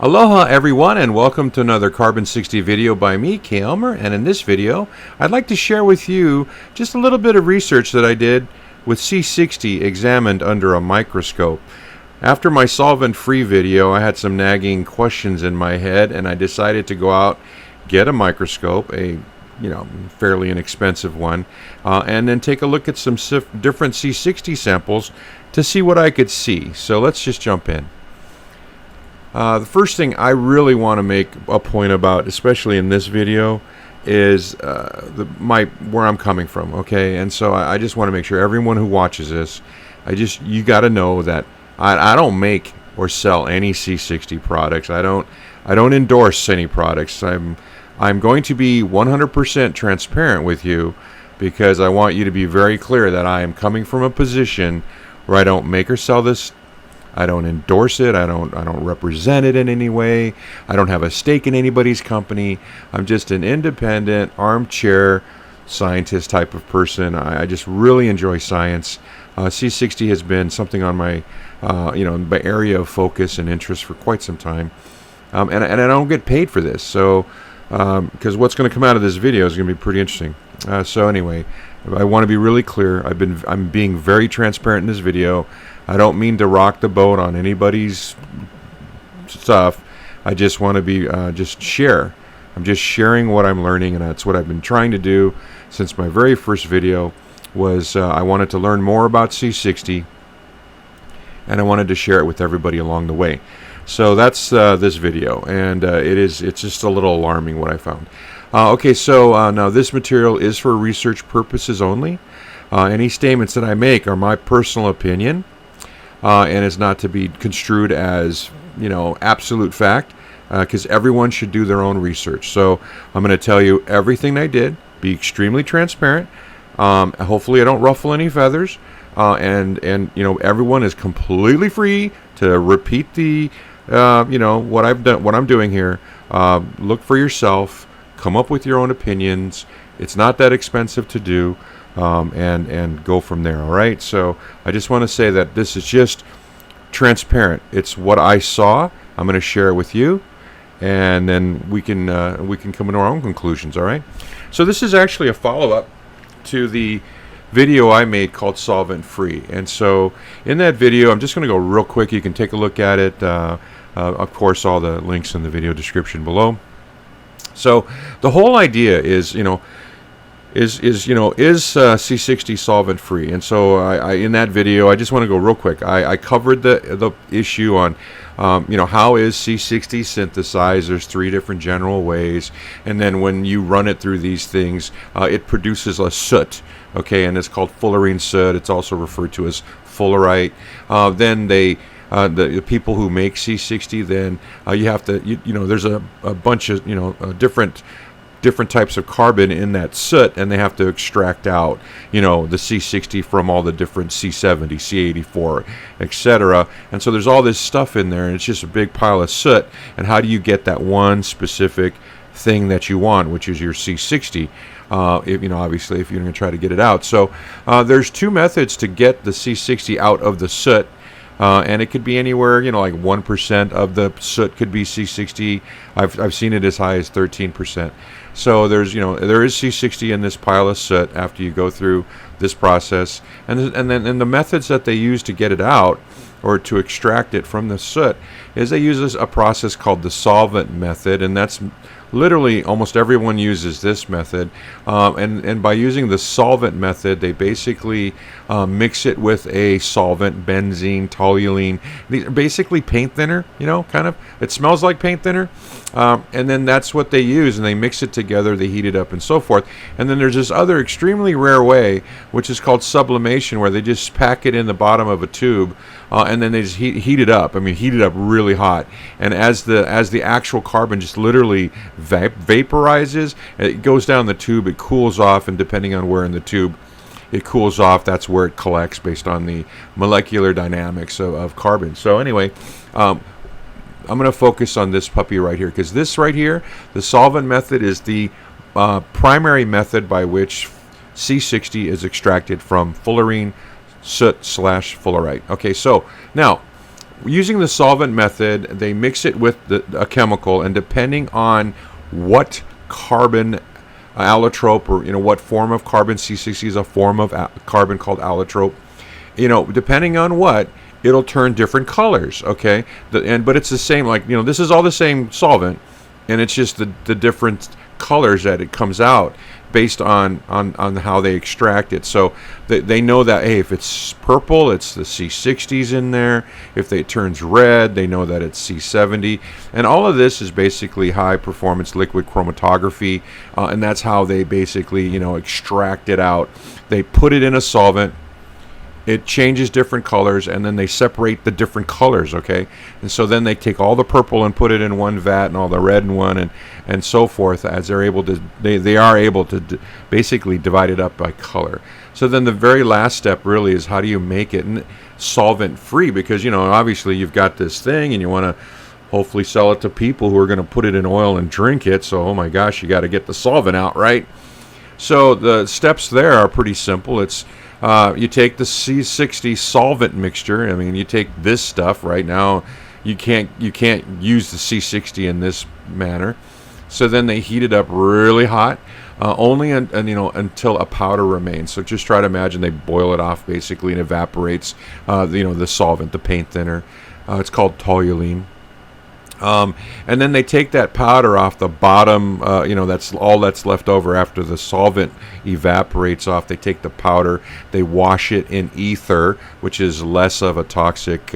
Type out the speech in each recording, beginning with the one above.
Aloha everyone, and welcome to another Carbon 60 video by me, Kay Elmer. And in this video I'd like to share with you just a little bit of research that I did with C60 examined under a microscope. After my solvent-free video, I had some nagging questions in my head, and I decided to go out, get a microscope, a fairly inexpensive one, and then take a look at some different C60 samples to see what I could see. So let's just jump in. The first thing I really want to make a point about, especially in this video, is where I'm coming from. Okay, and so I just want to make sure everyone who watches this, you got to know that I don't make or sell any C60 products. I don't endorse any products. I'm going to be 100% transparent with you, because I want you to be very clear that I am coming from a position where I don't make or sell this. I don't endorse it. I don't represent it in any way. I don't have a stake in anybody's company. I'm just an independent armchair scientist type of person. I just really enjoy science. C60 has been something on my my area of focus and interest for quite some time, and I don't get paid for this. So because what's going to come out of this video is going to be pretty interesting. So anyway, I want to be really clear. I'm being very transparent in this video. I don't mean to rock the boat on anybody's stuff. I just want to be just share. I'm just sharing what I'm learning, and that's what I've been trying to do since my very first video. Was I wanted to learn more about C60, and I wanted to share it with everybody along the way. So that's this video, and it's just a little alarming what I found. Okay, so now this material is for research purposes only. Any statements that I make are my personal opinion, and it's not to be construed as absolute fact, because everyone should do their own research. So I'm going to tell you everything I did, be extremely transparent. Hopefully I don't ruffle any feathers, and everyone is completely free to repeat the what I've done, what I'm doing here. Look for yourself, come up with your own opinions. It's not that expensive to do, and go from there. All right, so I just want to say that this is just transparent. It's what I saw. I'm going to share it with you, and then we can come to our own conclusions. All right, so this is actually a follow-up to the video I made called Solvent Free. And so in that video, I'm just going to go real quick. You can take a look at it. Of course, all the links in the video description below. So the whole idea is C60 solvent free? And so I in that video, I just want to go real quick. I covered the issue on how is C60 synthesized. There's 3 different general ways, and then when you run it through these things, it produces a soot. Okay, and it's called fullerene soot. It's also referred to as fullerite. Then the people who make C60, then you have to there's a bunch of different types of carbon in that soot, and they have to extract out the C60 from all the different C70, C84, etc. And so there's all this stuff in there, and it's just a big pile of soot. And how do you get that one specific thing that you want, which is your C60? Obviously, if you're going to try to get it out. So there's 2 methods to get the C60 out of the soot. And it could be anywhere, like 1% of the soot could be C60. I've seen it as high as 13%. So there is C60 in this pile of soot after you go through this process, and then the methods that they use to get it out or to extract it from the soot is they use a process called the solvent method, and that's literally almost everyone uses this method, and by using the solvent method, they basically mix it with a solvent, benzene, toluene. These are basically paint thinner, kind of. It smells like paint thinner, and then that's what they use, and they mix it together, they heat it up, and so forth. And then there's this other extremely rare way, which is called sublimation, where they just pack it in the bottom of a tube, and then they just heat it up. Heat it up really hot, and as the actual carbon just literally vaporizes, it goes down the tube, it cools off, and depending on where in the tube it cools off, that's where it collects based on the molecular dynamics of carbon. So anyway, I'm going to focus on this puppy right here, because this right here, the solvent method, is the primary method by which C60 is extracted from fullerene soot/fullerite. Okay, so now using the solvent method, they mix it with a chemical, and depending on what carbon allotrope, or what form of carbon, C60 is a form of carbon called allotrope, depending on what, it'll turn different colors. Okay, but it's the same, like, this is all the same solvent, and it's just the different colors that it comes out based on how they extract it. So they know that, hey, if it's purple, it's the C60s in there. If it turns red, they know that it's C70. And all of this is basically high performance liquid chromatography, and that's how they basically extract it out. They put it in a solvent, it changes different colors, and then they separate the different colors. Okay, and so then they take all the purple and put it in one vat, and all the red in one, and so forth, as they're able to, they are able to basically divide it up by color. So then the very last step really is, how do you make it solvent free? Because obviously you've got this thing and you want to hopefully sell it to people who are going to put it in oil and drink it. So, oh my gosh, you got to get the solvent out, right? So the steps there are pretty simple. It's you take the C60 solvent mixture. I mean, you take this stuff right now. You can't use the C60 in this manner. So then they heat it up really hot, only until a powder remains. So just try to imagine they boil it off basically, and evaporates the solvent, the paint thinner. It's called toluene. And then they take that powder off the bottom, that's all that's left over after the solvent evaporates off. They take the powder, they wash it in ether, which is less of a toxic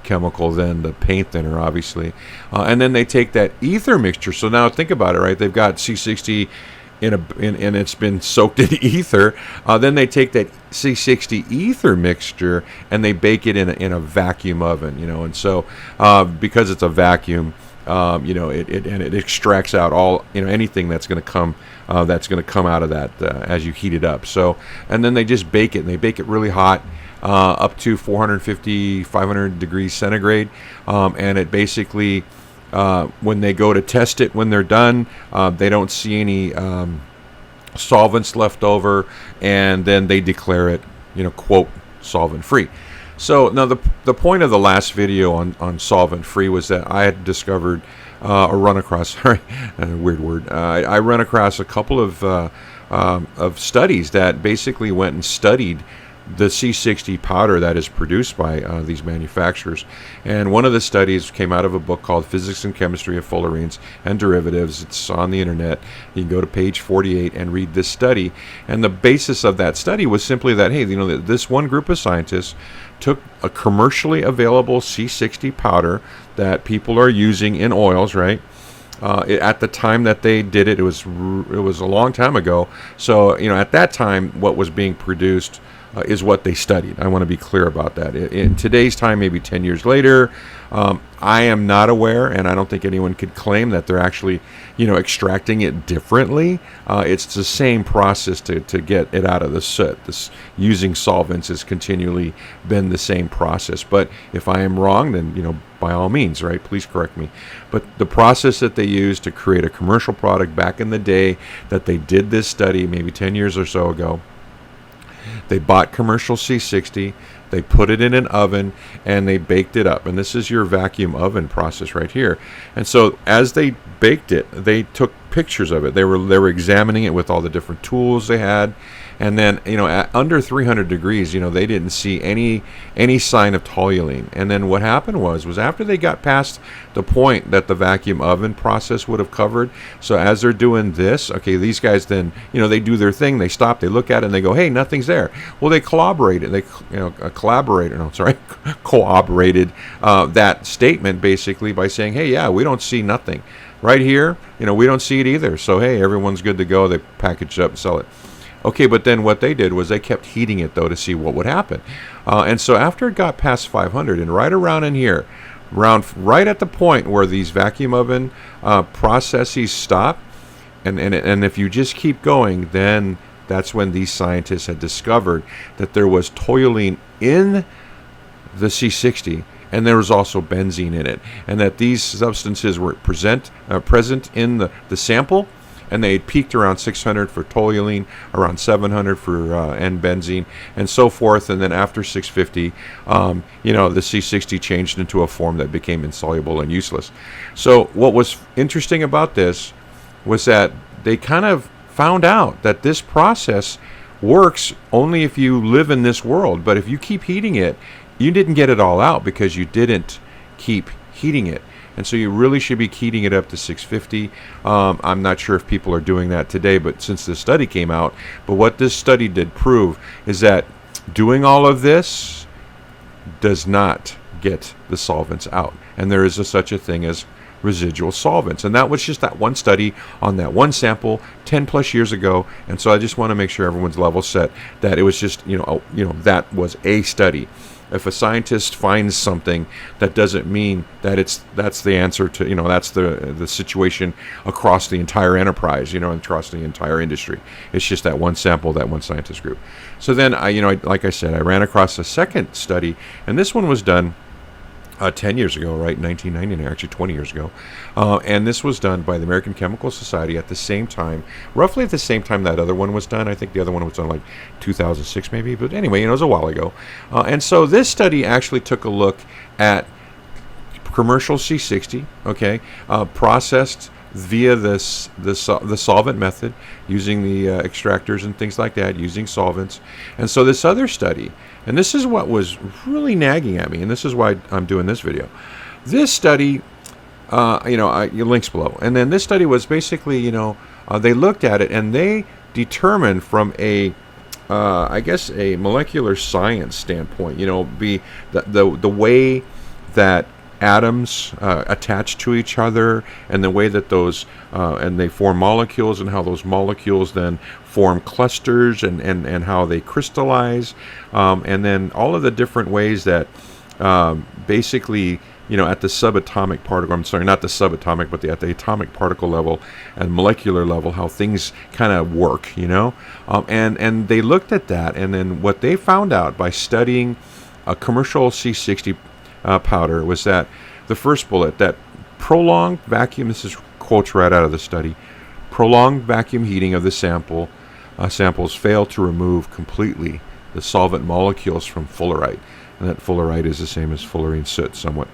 chemical than the paint thinner, obviously. And then they take that ether mixture. So now think about it, right? They've got C60 and it's been soaked in ether. Then they take that C60 ether mixture and they bake it in a vacuum oven, and so because it's a vacuum, it extracts out all anything that's going to come out of that as you heat it up. So, and then they just bake it, and they bake it really hot, up to 450, 500 degrees centigrade, and it basically, when they go to test it, when they're done, they don't see any solvents left over, and then they declare it, quote, solvent free. So now the point of the last video on solvent free was that I had discovered or run across, sorry, weird word. I ran across a couple of studies that basically went and studied the C60 powder that is produced by these manufacturers. And one of the studies came out of a book called Physics and Chemistry of Fullerenes and Derivatives. It's on the internet. You can go to page 48 and read this study. And the basis of that study was simply that, hey, this one group of scientists took a commercially available C60 powder that people are using in oils, right? At the time that they did it, it was a long time ago. So, at that time, what was being produced is what they studied. I want to be clear about that. In today's time, maybe 10 years later, I am not aware, and I don't think anyone could claim that they're actually, extracting it differently. It's the same process to get it out of the soot. Using solvents has continually been the same process. But if I am wrong, then, by all means, right? Please correct me. But the process that they used to create a commercial product back in the day that they did this study, maybe 10 years or so ago, they bought commercial C60, they put it in an oven, and they baked it up. And this is your vacuum oven process right here. And so as they baked it, they took pictures of it. They were examining it with all the different tools they had. And then, at under 300 degrees, they didn't see any sign of toluene. And then what happened was after they got past the point that the vacuum oven process would have covered, so as they're doing this, okay, these guys then, they do their thing, they stop, they look at it, and they go, hey, nothing's there. Well, they corroborated that statement basically by saying, hey, yeah, we don't see nothing. Right here, we don't see it either. So, hey, everyone's good to go. They package it up and sell it. Okay, but then what they did was they kept heating it, though, to see what would happen. And so after it got past 500, and right around in here, right at the point where these vacuum oven processes stop, and if you just keep going, then that's when these scientists had discovered that there was toluene in the C60, and there was also benzene in it, and that these substances were present in the sample. and they peaked around 600 for toluene, around 700 for N-benzene, and so forth. And then after 650, the C60 changed into a form that became insoluble and useless. So what was interesting about this was that they kind of found out that this process works only if you live in this world. But if you keep heating it, you didn't get it all out because you didn't keep heating it. And so you really should be heating it up to 650. I'm not sure if people are doing that today, but since this study came out, but what this study did prove is that doing all of this does not get the solvents out. And there is such a thing as residual solvents. And that was just that one study on that one sample 10 plus years ago. And so I just want to make sure everyone's level set that it was just, that was a study. If a scientist finds something, that doesn't mean that that's the answer to, that's the situation across the entire enterprise, and across the entire industry. It's just that one sample, that one scientist group. So then like I said, I ran across a second study, and this one was done 10 years ago, right? 1999, actually 20 years ago. And this was done by the American Chemical Society at the same time, roughly at the same time that other one was done. I think the other one was done like 2006 maybe, but anyway, it was a while ago. And so this study actually took a look at commercial C60, okay, processed via the solvent method, using the extractors and things like that, using solvents. And so this other study, and this is what was really nagging at me, and this is why I'm doing this video. This study, links below. And then this study was basically, they looked at it and they determined from a molecular science standpoint, the way that atoms attach to each other, and the way that those and they form molecules, and how those molecules then form clusters, and how they crystallize, and then all of the different ways that basically, at the subatomic particle, I'm sorry, not the subatomic, but at the atomic particle level and molecular level, how things kind of work, and they looked at that, and then what they found out by studying a commercial C60 powder was that the first bullet, that prolonged vacuum, this is quotes right out of the study, prolonged vacuum heating of the samples failed to remove completely the solvent molecules from fullerite. And that fullerite is the same as fullerene soot somewhat.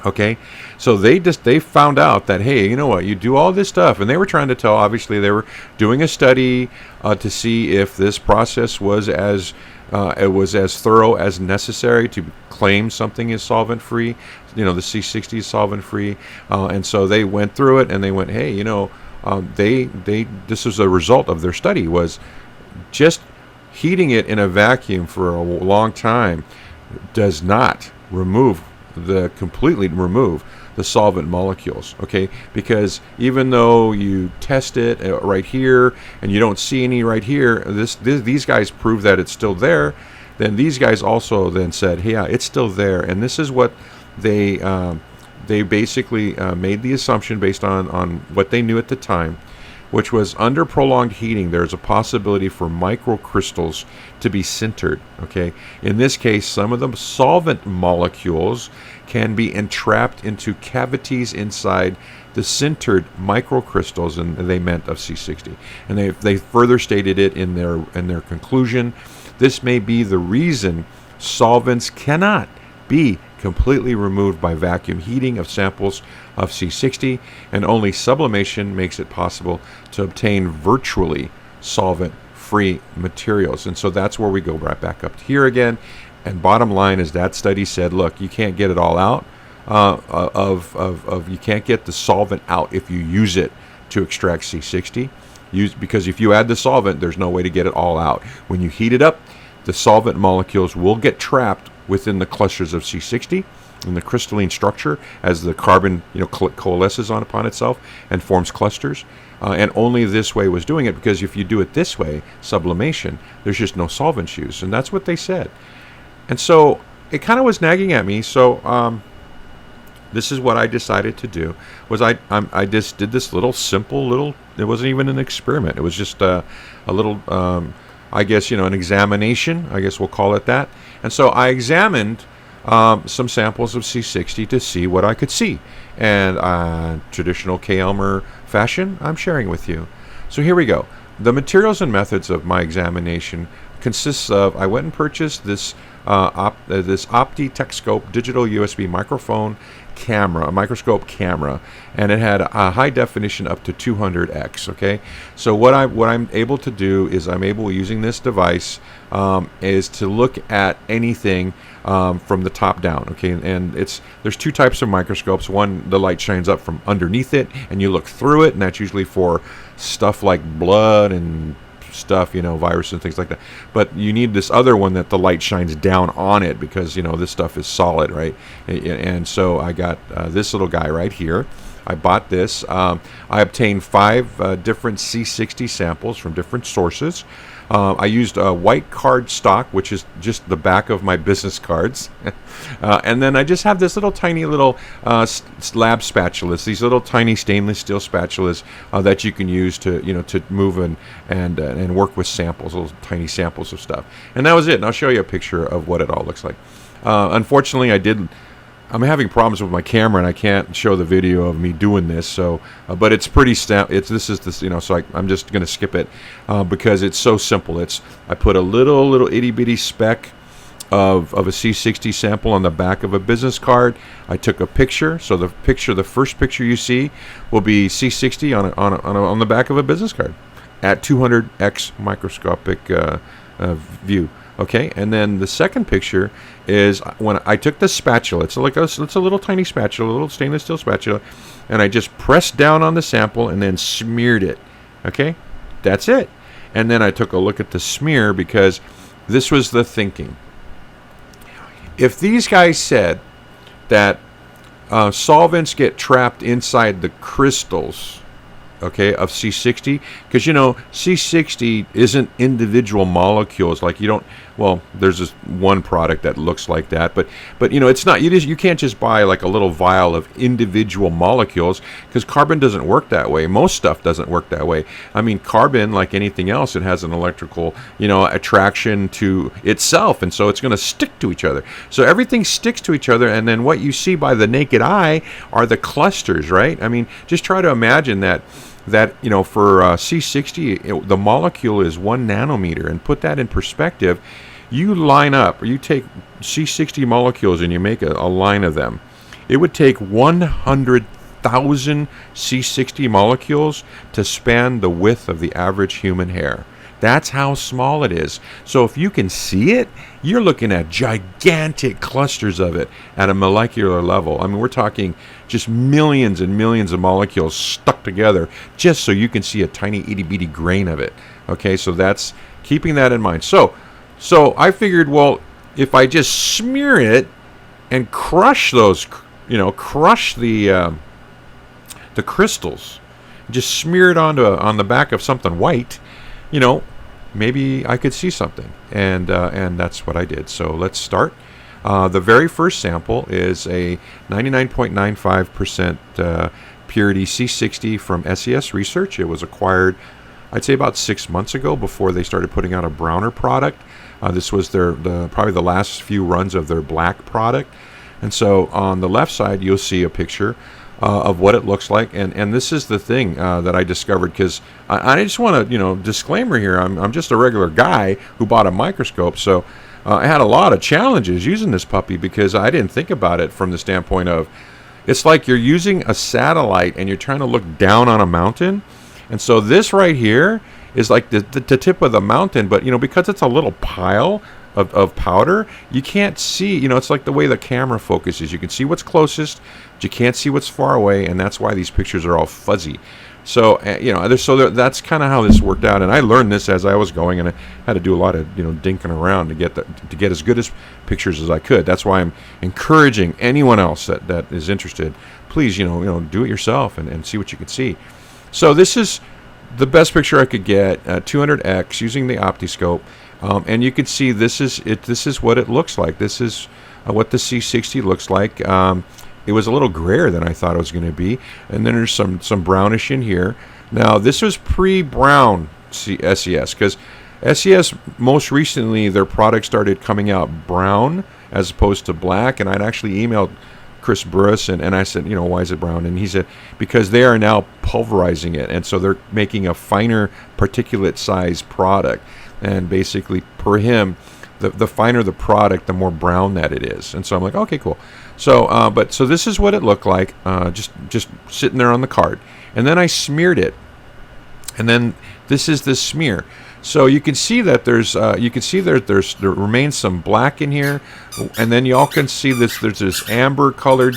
Okay, so they found out that, hey, you know what, you do all this stuff, and they were trying to tell, obviously they were doing a study to see if this process was as thorough as necessary to claim something is solvent free. The C60 is solvent free, and so they went through it and they went, hey, this was a result of their study, was just heating it in a vacuum for a long time does not completely remove the solvent molecules, okay? Because even though you test it right here and you don't see any right here, these guys prove that it's still there. Then these guys also then said, hey, yeah, it's still there. And this is what they basically made the assumption based on what they knew at the time, which was under prolonged heating, there's a possibility for microcrystals to be sintered, okay? In this case, some of the solvent molecules can be entrapped into cavities inside the sintered microcrystals, and they meant of C60. And they further stated it in their conclusion. This may be the reason solvents cannot be completely removed by vacuum heating of samples of C60, and only sublimation makes it possible to obtain virtually solvent-free materials. And so that's where we go right back up here again. And bottom line is that study said, look, you can't get it all out you can't get the solvent out if you use it to extract C60. Because if you add the solvent, there's no way to get it all out. When you heat it up, the solvent molecules will get trapped within the clusters of C60 in the crystalline structure as the carbon coalesces upon itself and forms clusters. And only this way was doing it, because if you do it this way, sublimation, there's just no solvents used. And that's what they said. And so it kind of was nagging at me. So this is what I decided to do, was I just did this simple it wasn't even an experiment. It was just a little, an examination, I guess we'll call it that. And so I examined some samples of C60 to see what I could see. And traditional K. Elmer fashion, I'm sharing with you. So here we go. The materials and methods of my examination consists of, I went and purchased this this Opti TechScope digital USB microphone camera, a microscope camera, and it had a high definition up to 200x. Okay, so what I'm able to do is I'm able, using this device, is to look at anything from the top down. Okay, and there's two types of microscopes. One, the light shines up from underneath it, and you look through it, and that's usually for stuff like blood and stuff, viruses and things like that. But you need this other one that the light shines down on it, because this stuff is solid, right? And so I got this little guy right here. I bought this. I obtained 5 different C60 samples from different sources. I used a white card stock, which is just the back of my business cards. And then I just have this little tiny little lab spatulas, these little tiny stainless steel spatulas that you can use to move and work with samples, little tiny samples of stuff. And that was it. And I'll show you a picture of what it all looks like. Unfortunately, I'm having problems with my camera, and I can't show the video of me doing this. So, but it's pretty So I'm just going to skip it because it's so simple. I put a little itty bitty speck of a C60 sample on the back of a business card. I took a picture. So the first picture you see, will be C60 on the back of a business card at 200x microscopic view. Okay, and then the second picture is when I took the spatula. It's a little tiny spatula, a little stainless steel spatula, and I just pressed down on the sample and then smeared it. Okay, that's it. And then I took a look at the smear, because this was the thinking. If these guys said that solvents get trapped inside the crystals, okay, of C60, because C60 isn't individual molecules. Like, there's this one product that looks like that, but it's not. You can't just buy like a little vial of individual molecules, because carbon doesn't work that way. Most stuff doesn't work that way. I mean, carbon, like anything else, it has an electrical attraction to itself, and so it's going to stick to each other. So everything sticks to each other, and then what you see by the naked eye are the clusters, right? I mean, just try to imagine that for C60, the molecule is 1 nanometer, and put that in perspective. You line up, or you take C60 molecules and you make a line of them. It would take 100,000 C60 molecules to span the width of the average human hair. That's how small it is. So if you can see it, you're looking at gigantic clusters of it at a molecular level. I mean, we're talking just millions and millions of molecules stuck together just so you can see a tiny itty bitty grain of it. Okay, so that's keeping that in mind. So I figured, well, if I just smear it and crush those, crush the crystals, just smear it on the back of something white, maybe I could see something, and that's what I did. So let's start. The very first sample is a 99.95% purity C60 from SES Research. It was acquired, I'd say, about 6 months ago, before they started putting out a browner product. This was probably the last few runs of their black product. And so on the left side, you'll see a picture of what it looks like, and this is the thing that I discovered, because I just want to, disclaimer here, I'm just a regular guy who bought a microscope, so I had a lot of challenges using this puppy, because I didn't think about it from the standpoint of, it's like you're using a satellite and you're trying to look down on a mountain, and so this right here is like the tip of the mountain, but because it's a little pile of powder, you can't see, it's like the way the camera focuses. You can see what's closest, but you can't see what's far away, and that's why these pictures are all fuzzy. So, that's kind of how this worked out, and I learned this as I was going, and I had to do a lot of, dinking around to get as good as pictures as I could. That's why I'm encouraging anyone else that is interested, please, do it yourself and see what you can see. So this is the best picture I could get, 200x, using the OptiScope. And you can see this is what it looks like. This is what the C60 looks like. It was a little grayer than I thought it was going to be, and then there's some brownish in here. Now this was pre-brown SES, because SES most recently, their product started coming out brown, as opposed to black. And I'd actually emailed Chris Burris, and I said, why is it brown? And he said, because they are now pulverizing it, and so they're making a finer particulate size product. And basically, per him, the finer the product, the more brown that it is. And so I'm like, okay, cool. So, so this is what it looked like, just sitting there on the card. And then I smeared it, and then this is the smear. So you can see that there remains some black in here, and then y'all can see this. There's this amber colored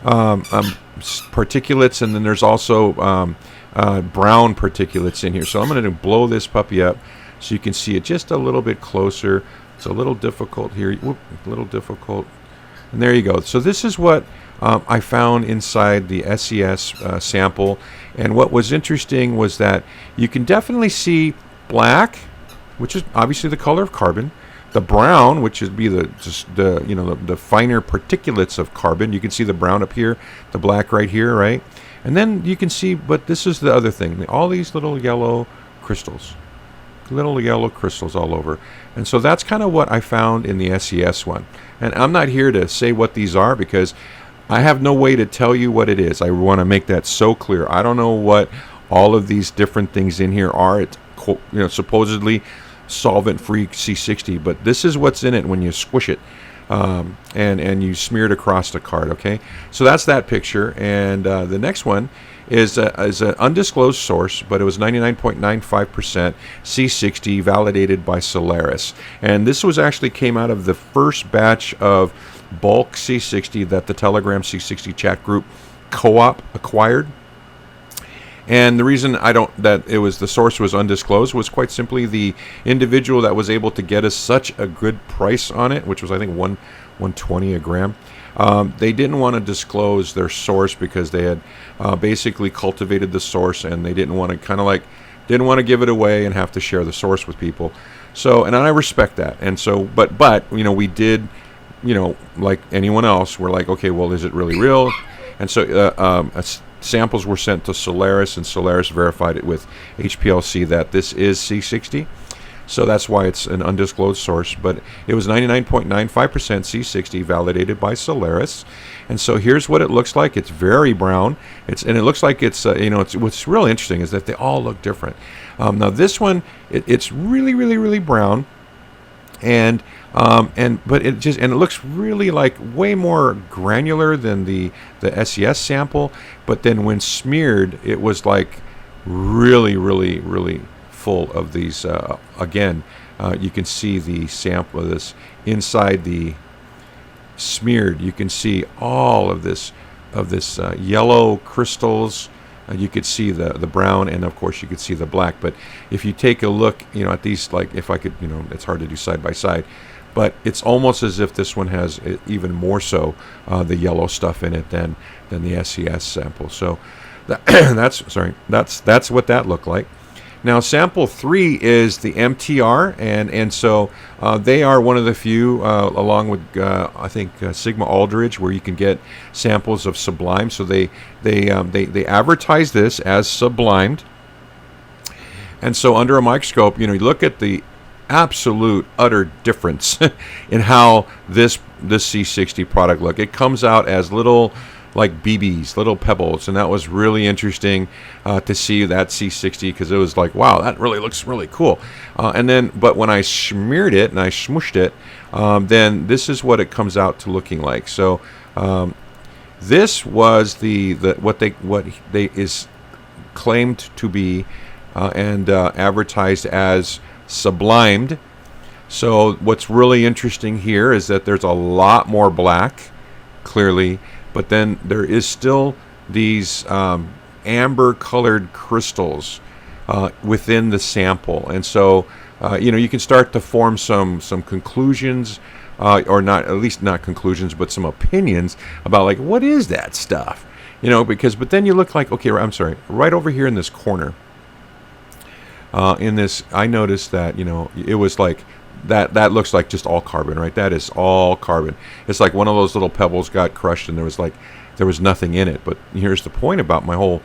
particulates, and then there's also brown particulates in here. So I'm going to blow this puppy up so you can see it just a little bit closer. It's a little difficult here. Whoop, a little difficult. And there you go. So this is what I found inside the SES sample. And what was interesting was that you can definitely see black, which is obviously the color of carbon. The brown, which would be the finer particulates of carbon. You can see the brown up here, the black right here, right? And then you can see, but this is the other thing. All these little yellow crystals. Little yellow crystals all over. And so that's kind of what I found in the SES one. And I'm not here to say what these are because I have no way to tell you what it is. I want to make that so clear. I don't know what all of these different things in here are. It's supposedly solvent-free C60, but this is what's in it when you squish it and you smear it across the card. Okay, so that's that picture. And the next one is an undisclosed source, but it was 99.95% C60 validated by Solaris. And this was actually came out of the first batch of bulk C60 that the Telegram C60 chat group co-op acquired. And the reason the source was undisclosed was quite simply the individual that was able to get us such a good price on it, which was I think $120 a gram. They didn't want to disclose their source because they had basically cultivated the source, and they didn't want to give it away and have to share the source with people. So, and I respect that. And so, but we did, like anyone else, we're like, okay, well, is it really real? And so samples were sent to Solaris, and Solaris verified it with HPLC that this is C60. So that's why it's an undisclosed source, but it was 99.95% C60 validated by Solaris. And so here's what it looks like. It's very brown. It looks like it's what's really interesting is that they all look different. Now this one, it's really, really, really brown, but it looks really like way more granular than the SES sample. But then when smeared, it was like really, really, really full of these. Again, you can see the sample of this inside the smeared. You can see all of this yellow crystals. You could see the brown, and of course you could see the black. But if you take a look, at these, like if I could, it's hard to do side by side, but it's almost as if this one has even more so the yellow stuff in it than the SES sample. So that's what that looked like. Now, sample 3 is the MTR, and so they are one of the few, along with I think Sigma Aldrich, where you can get samples of Sublime. So they advertise this as sublimed, and so under a microscope, you look at the absolute utter difference in how this C60 product look. It comes out as little, like BBs, little pebbles, and that was really interesting to see that C60, because it was like, wow, that really looks really cool. But when I smeared it and I smooshed it, then this is what it comes out to looking like. So this was what they is claimed to be and advertised as sublimed. So what's really interesting here is that there's a lot more black, clearly. But then there is still these amber colored crystals within the sample. And so, you can start to form some conclusions, or not, at least not conclusions, but some opinions about, like, what is that stuff? But then you look like, okay, I'm sorry, right over here in this corner, I noticed that, it was like, that looks like just all carbon, right? That is all carbon. It's like one of those little pebbles got crushed and there was nothing in it. But here's the point about my whole,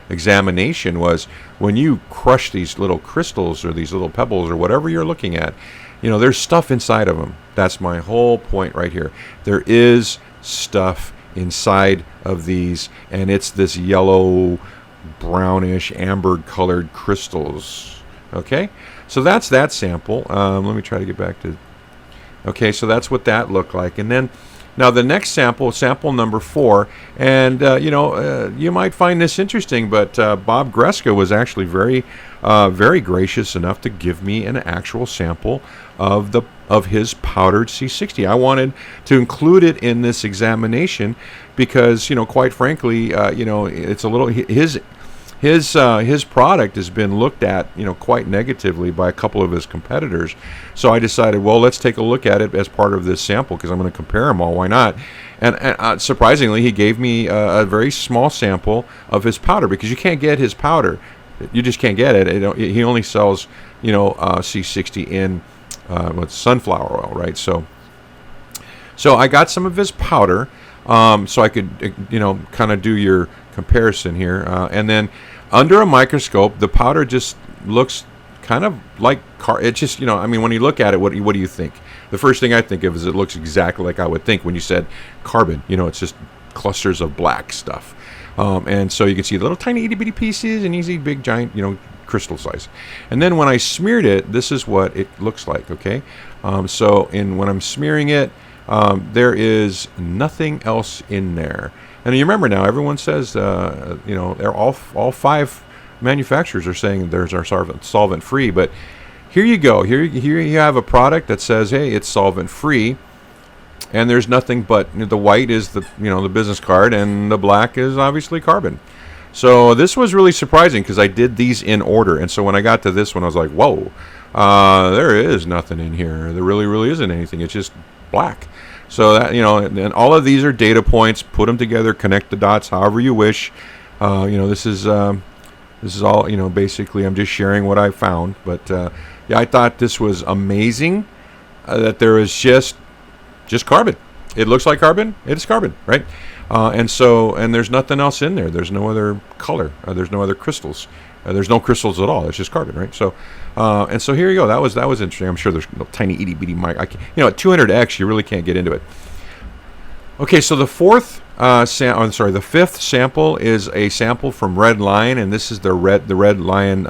examination was, when you crush these little crystals or these little pebbles or whatever you're looking at, you know, there's stuff inside of them. That's my whole point right here. There is stuff inside of these, and it's this yellow, brownish, amber colored crystals. Okay, so that's that sample. Let me try to get back to. Okay, so that's what that looked like, and then now the next sample, sample number 4, and you might find this interesting, but Bob Greska was actually very gracious enough to give me an actual sample of his powdered C60. I wanted to include it in this examination because, quite frankly, it's a little his product has been looked at, quite negatively by a couple of his competitors. So I decided, well, let's take a look at it as part of this sample because I'm going to compare them all. Why not? And surprisingly, he gave me a very small sample of his powder because you can't get his powder. You just can't get it. He only sells, C60 in with sunflower oil, right? So I got some of his powder, so I could, kind of do your comparison here, and then under a microscope, the powder just looks kind of like it just, when you look at it, what do you think? The first thing I think of is it looks exactly like I would think when you said carbon. It's just clusters of black stuff, and so you can see little tiny itty bitty pieces and easy big giant, crystal size. And then when I smeared it, this is what it looks like. Okay, so when I'm smearing it, there is nothing else in there. And you remember now, everyone says, they're all 5 manufacturers are saying there's our solvent free. But here you go. Here you have a product that says, hey, it's solvent free, and there's nothing but the white is the the business card, and the black is obviously carbon. So this was really surprising because I did these in order, and so when I got to this one, I was like, whoa, there is nothing in here. There really isn't anything. It's just black. So that, and all of these are data points. Put them together, connect the dots however you wish. This is all, basically I'm just sharing what I found. But yeah, I thought this was amazing that there is just carbon. It looks like carbon. It's carbon, right? And there's nothing else in there. There's no other color. There's no other crystals. There's no crystals at all. It's just carbon, right? So, and so here you go. That was interesting. I'm sure there's tiny itty bitty mic. At 200x, you really can't get into it. Okay, so the fifth sample is a sample from Red Lion, and this is the Red Lion,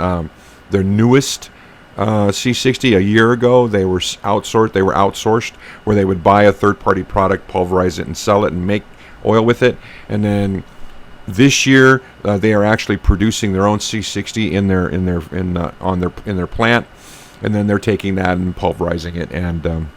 their newest C60. A year ago, they were outsourced, where they would buy a third-party product, pulverize it, and sell it, and make oil with it, and then this year, they are actually producing their own C60 in their plant, and then they're taking that and pulverizing it and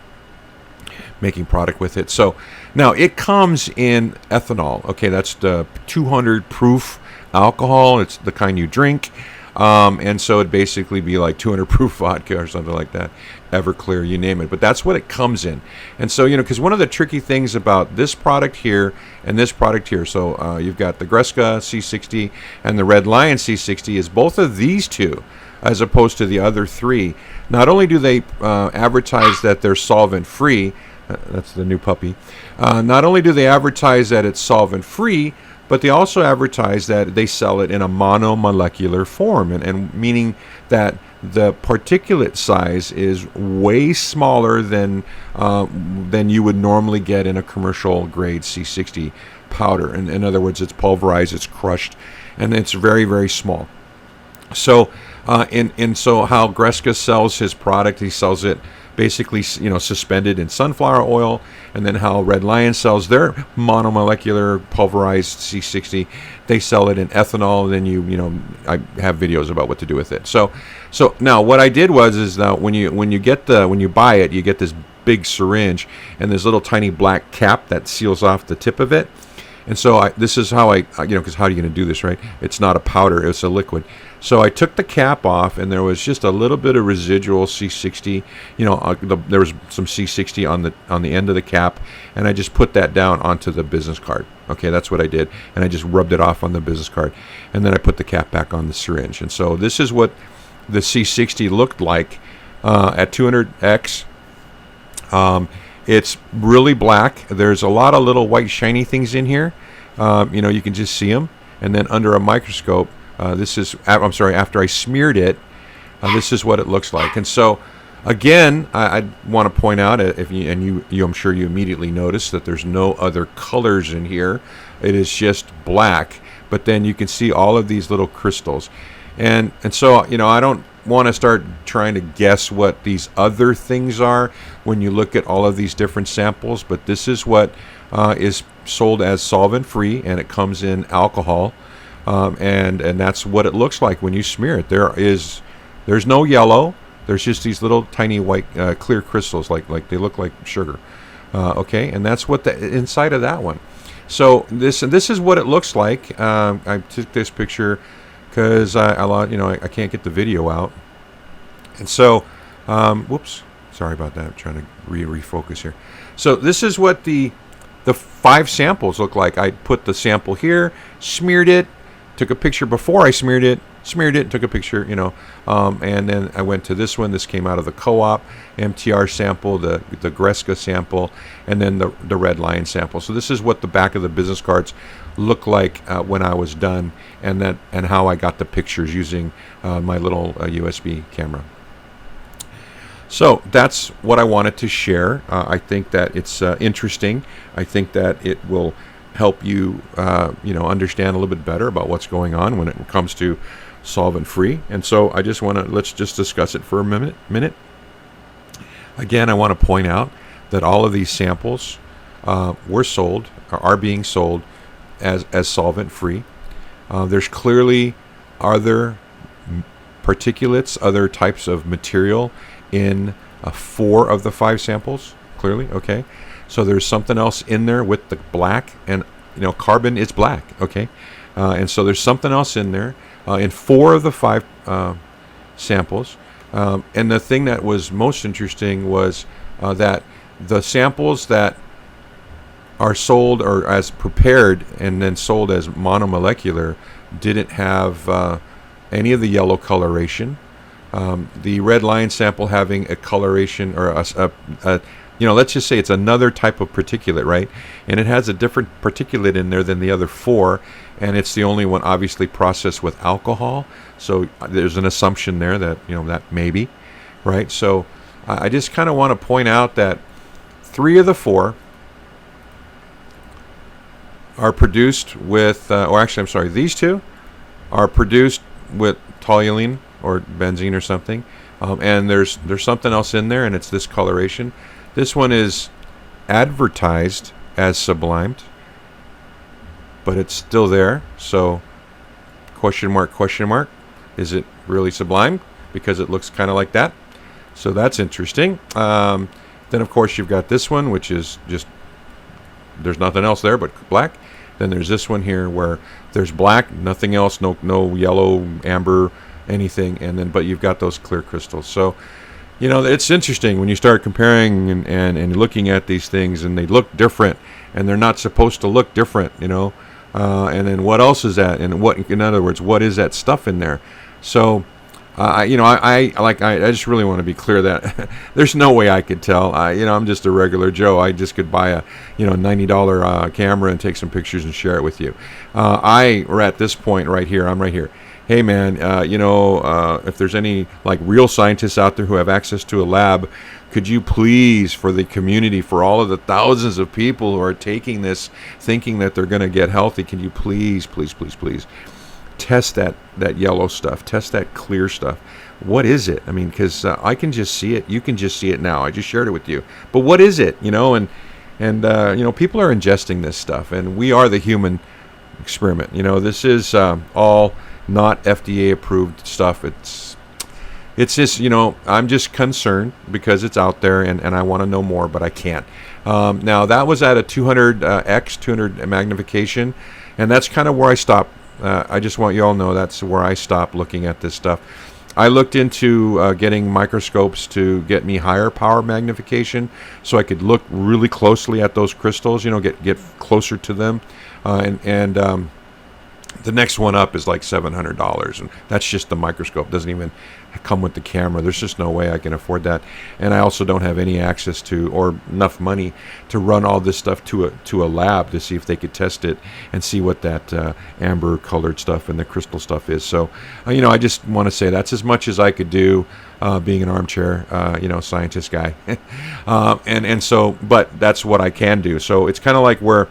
making product with it. So now it comes in ethanol. Okay, that's the 200 proof alcohol. It's the kind you drink, and so it'd basically be like 200 proof vodka or something like that. Everclear, you name it, but that's what it comes in. And so, because one of the tricky things about this product here and this product here, so you've got the Greska C60 and the Red Lion C60, is both of these two, as opposed to the other 3. Not only do they advertise that they're solvent free, that's the new puppy. Not only do they advertise that it's solvent free, but they also advertise that they sell it in a monomolecular form, and meaning that the particulate size is way smaller than you would normally get in a commercial grade C60 powder. And in other words, it's pulverized, it's crushed, and it's very, very small. So, so how Greska sells his product, he sells it basically, suspended in sunflower oil, and then how Red Lion sells their monomolecular pulverized C60, they sell it in ethanol, and then I have videos about what to do with it. So now what I did is that when you buy it, you get this big syringe and this little tiny black cap that seals off the tip of it. And so this is how because how are you going to do this, right? It's not a powder, it's a liquid. So I took the cap off, and there was just a little bit of residual C60. There was some C60 on the end of the cap, and I just put that down onto the business card. Okay, that's what I did, and I just rubbed it off on the business card, and then I put the cap back on the syringe. And so this is what the C60 looked like at 200x. It's really black. There's a lot of little white shiny things in here. You can just see them. And then under a microscope, after I smeared it, this is what it looks like. And so Again, I want to point out, if you, and you, I'm sure you immediately notice that there's no other colors in here. It is just black. But then you can see all of these little crystals, and so I don't want to start trying to guess what these other things are when you look at all of these different samples. But this is what is sold as solvent-free, and it comes in alcohol, and that's what it looks like when you smear it. There's no yellow. There's just these little tiny white clear crystals, like they look like sugar. Okay, and that's what the inside of that one. So this is what it looks like. I took this picture because I can't get the video out, and so whoops, sorry about that. I'm trying to refocus here. So this is what the 5 samples look like. I put the sample here, smeared it, took a picture before I smeared it, took a picture, and then I went to this one. This came out of the Co-op MTR sample, the Greska sample, and then the Red Lion sample. So this is what the back of the business cards look like when I was done, and how I got the pictures using my little USB camera. So that's what I wanted to share. I think that it's interesting. I think that it will help you, understand a little bit better about what's going on when it comes to solvent-free. And so I just let's just discuss it for a minute. Again, I want to point out that all of these samples are being sold as solvent-free. There's clearly other particulates, other types of material in 4 of the 5 samples, clearly, okay? So there's something else in there with the black, and carbon is black, okay? And so there's something else in there in 4 of the 5 samples. And the thing that was most interesting was that the samples that are sold or as prepared and then sold as monomolecular didn't have any of the yellow coloration. The Red Lion sample having a coloration, or let's just say it's another type of particulate, right? And it has a different particulate in there than the other 4, and it's the only one obviously processed with alcohol. So there's an assumption there that that maybe, right? So I just kind of want to point out that 3 of the 4 are produced with, these 2 are produced with toluene or benzene or something, and there's something else in there, and it's this coloration. This one is advertised as sublimed, but it's still there. So question mark, is it really sublimed? Because it looks kind of like that. So that's interesting. Then of course you've got this one, which is just, there's nothing else there but black. Then there's this one here where there's black, nothing else, no yellow, amber, anything, and then but you've got those clear crystals. So it's interesting when you start comparing and looking at these things, and they look different, and they're not supposed to look different, and then what else is that, and in other words, what is that stuff in there? So I just really want to be clear that there's no way I could tell. I'm just a regular Joe. I just could buy a $90 camera and take some pictures and share it with you. We're at this point right here. I'm right here. Hey man, if there's any real scientists out there who have access to a lab, could you please, for the community, for all of the thousands of people who are taking this thinking that they're going to get healthy, can you please test that yellow stuff, test that clear stuff? What is it? I mean, because I can just see it, you can just see it now. I just shared it with you, but what is it? And people are ingesting this stuff, and we are the human experiment. This is all not FDA approved stuff. It's just, I'm just concerned because it's out there, and I want to know more, but I can't. Now that was at a 200 magnification, and that's kind of where I stopped. I just want you all to know that's where I stopped looking at this stuff. I looked into getting microscopes to get me higher power magnification so I could look really closely at those crystals, get closer to them, and The next one up is like $700, and that's just the microscope. Doesn't even come with the camera. There's just no way I can afford that, and I also don't have any access to or enough money to run all this stuff to a lab to see if they could test it and see what that amber colored stuff and the crystal stuff is. So, I just want to say that's as much as I could do, being an armchair, scientist guy, and so, but that's what I can do. So it's kind of like where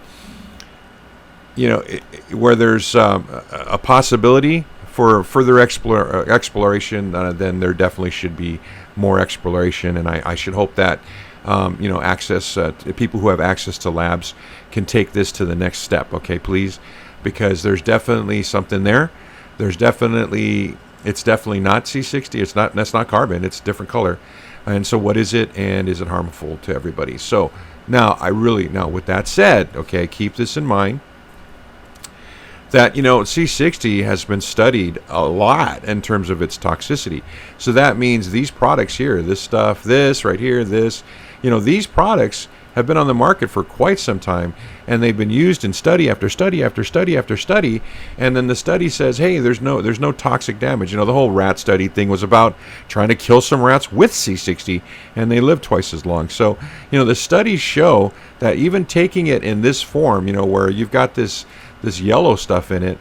there's a possibility for further exploration, then there definitely should be more exploration, and I should hope that access people who have access to labs can take this to the next step. Okay, please, because there's definitely something there. It's definitely not C60. That's not carbon. It's a different color, and so what is it, and is it harmful to everybody? So now with that said, okay, keep this in mind, that C60 has been studied a lot in terms of its toxicity. So that means these products here, this stuff, this right here, this, these products have been on the market for quite some time, and they've been used in study after study after study after study, and then the study says, hey, there's no toxic damage. The whole rat study thing was about trying to kill some rats with C60, and they live twice as long. So the studies show that even taking it in this form, where you've got this yellow stuff in it,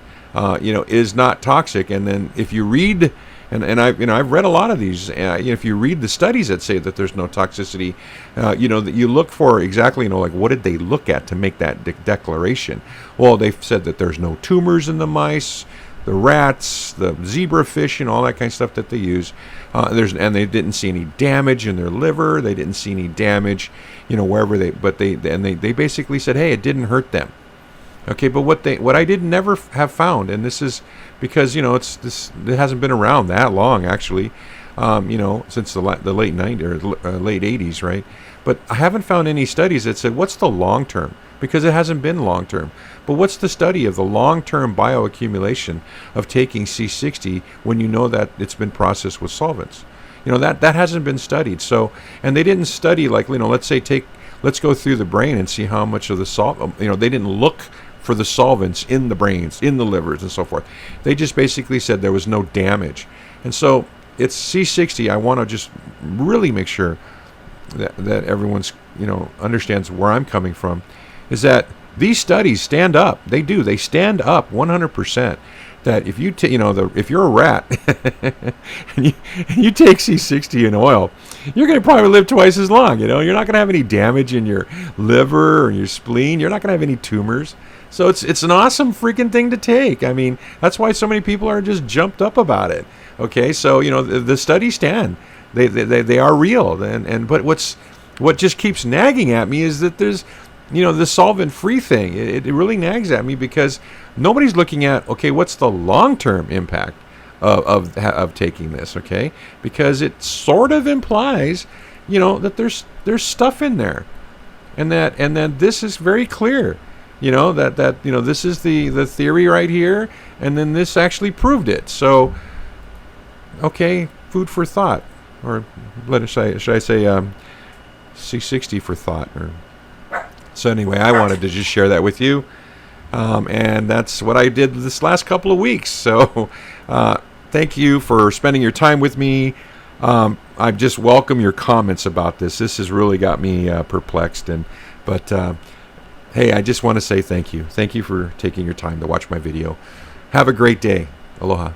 is not toxic. And then if you read, and I've read a lot of these, if you read the studies that say that there's no toxicity, that you look for exactly, like what did they look at to make that declaration? Well, they've said that there's no tumors in the mice, the rats, the zebrafish, all that kind of stuff that they use. And they didn't see any damage in their liver. They didn't see any damage, wherever they basically said, hey, it didn't hurt them. Okay, but what I did never have found, and this is because it hasn't been around that long actually, since the late 90s or late 80s, right? But I haven't found any studies that said what's the long term, because it hasn't been long term. But what's the study of the long term bioaccumulation of taking C60 when you know that it's been processed with solvents? That hasn't been studied. So, and they didn't study like let's go through the brain and see how much of the salt. They didn't look for the solvents in the brains, in the livers, and so forth. They just basically said there was no damage. And so it's C60. I want to just really make sure that everyone's understands where I'm coming from, is that these studies stand up. They do. They stand up 100%. That if you if you're a rat and you take C60 in oil, you're going to probably live twice as long. You're not going to have any damage in your liver or your spleen. You're not going to have any tumors. So it's an awesome freaking thing to take. I mean, that's why so many people are just jumped up about it. Okay, so the studies stand. They are real. But what just keeps nagging at me is that there's the solvent-free thing. It really nags at me because nobody's looking at, okay, what's the long-term impact of taking this, okay? Because it sort of implies, that there's stuff in there, and that this is very clear, that this is the theory right here, and then this actually proved it. So, okay, food for thought, or should I say C60 for thought, or. So anyway, I wanted to just share that with you, and that's what I did this last couple of weeks. So thank you for spending your time with me. I just welcome your comments about this. This has really got me perplexed. But hey, I just want to say thank you. Thank you for taking your time to watch my video. Have a great day. Aloha.